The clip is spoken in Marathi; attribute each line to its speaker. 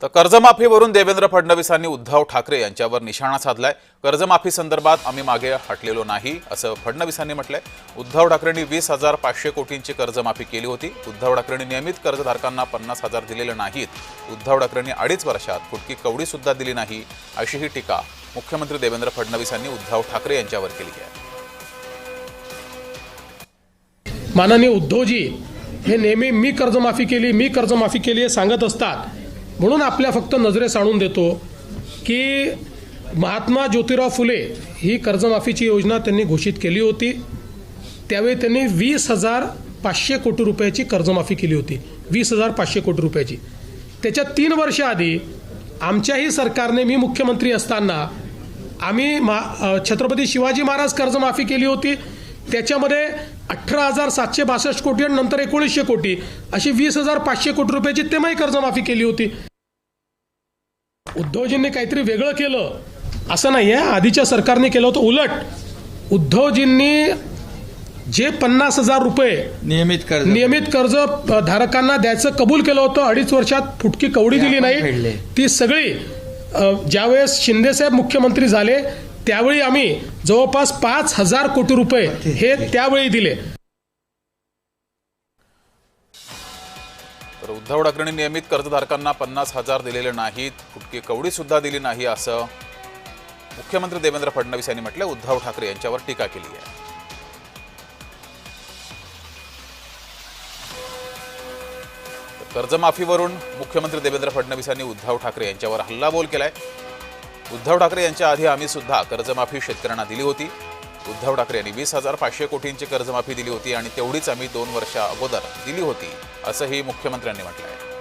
Speaker 1: तर कर्जमाफीवरून देवेंद्र फडणवीसांनी उद्धव ठाकरे यांच्यावर निशाणा साधलाय। कर्जमाफी संदर्भात आम्ही मागे हटलेलो नाही असं फडणवीसांनी म्हटलंय। उद्धव ठाकरेंनी 20,500 कोटींची कर्जमाफी केली होती। उद्धव ठाकरेंनी नियमित कर्जधारकांना 50,000 दिलेले नाहीत। उद्धव ठाकरेंनी 2.5 वर्षात फुटकी कवडी सुद्धा दिली नाही अशी ही टीका मुख्यमंत्री देवेंद्र फडणवीसांनी उद्धव ठाकरे यांच्यावर केली आहे।
Speaker 2: माननीय उद्धवजी हे नेहमी मी कर्जमाफी केली हे सांगत असतात, म्हणून आपल्या फक्त नजरेस आणून देतो की महात्मा ज्योतिराव फुले ही कर्जमाफीची योजना त्यांनी घोषित केली होती। त्यावेळी त्यांनी 20,500 कोटी रुपयाची कर्जमाफी केली होती, 20,500 कोटी रुपयाची। त्याच्या 3 वर्ष आधी आमच्याही सरकारने, मी मुख्यमंत्री असताना आम्ही छत्रपती शिवाजी महाराज कर्जमाफी केली होती। त्याच्यामध्ये 18,762 कोटी आणि नंतर 1900 कोटी अशी 20,500 कोटी रुपयाची तेव्हाही कर्जमाफी केली होती। उद्धवजींनी काहीतरी वेगळं केलं असं नाही आहे, आधीच्या सरकारने केलं होतं उलट। उद्धवजींनी जे 50,000 रुपये नियमित कर्ज धारकांना द्यायचं कबूल केलं होतं, 2.5 वर्षात फुटकी कवडी दिली नाही। ती सगळी ज्यावेळेस शिंदेसाहेब मुख्यमंत्री झाले त्यावेळी आम्ही जवळपास 5,000 कोटी रुपये हे त्यावेळी दिले।
Speaker 1: तर उद्धव ठाकरेंनी नियमित कर्जधारकांना 50,000 दिलेले नाहीत, फुटकी कवडी सुद्धा दिली नाही असं मुख्यमंत्री देवेंद्र फडणवीस यांनी म्हटलं। उद्धव ठाकरे यांच्यावर टीका केली आहे। कर्जमाफीवरून मुख्यमंत्री देवेंद्र फडणवीस यांनी उद्धव ठाकरे यांच्यावर हल्लाबोल केलाय। उद्धव ठाकरे यांच्या आधी आम्ही सुद्धा कर्जमाफी शेतकऱ्यांना दिली होती। उद्धव ठाकरे यांनी 20,500 कोटींची कर्जमाफी दिली होती आणि तेवढीच आम्ही 2 वर्षा अगोदर दिली होती असंही मुख्यमंत्र्यांनी म्हटलंय।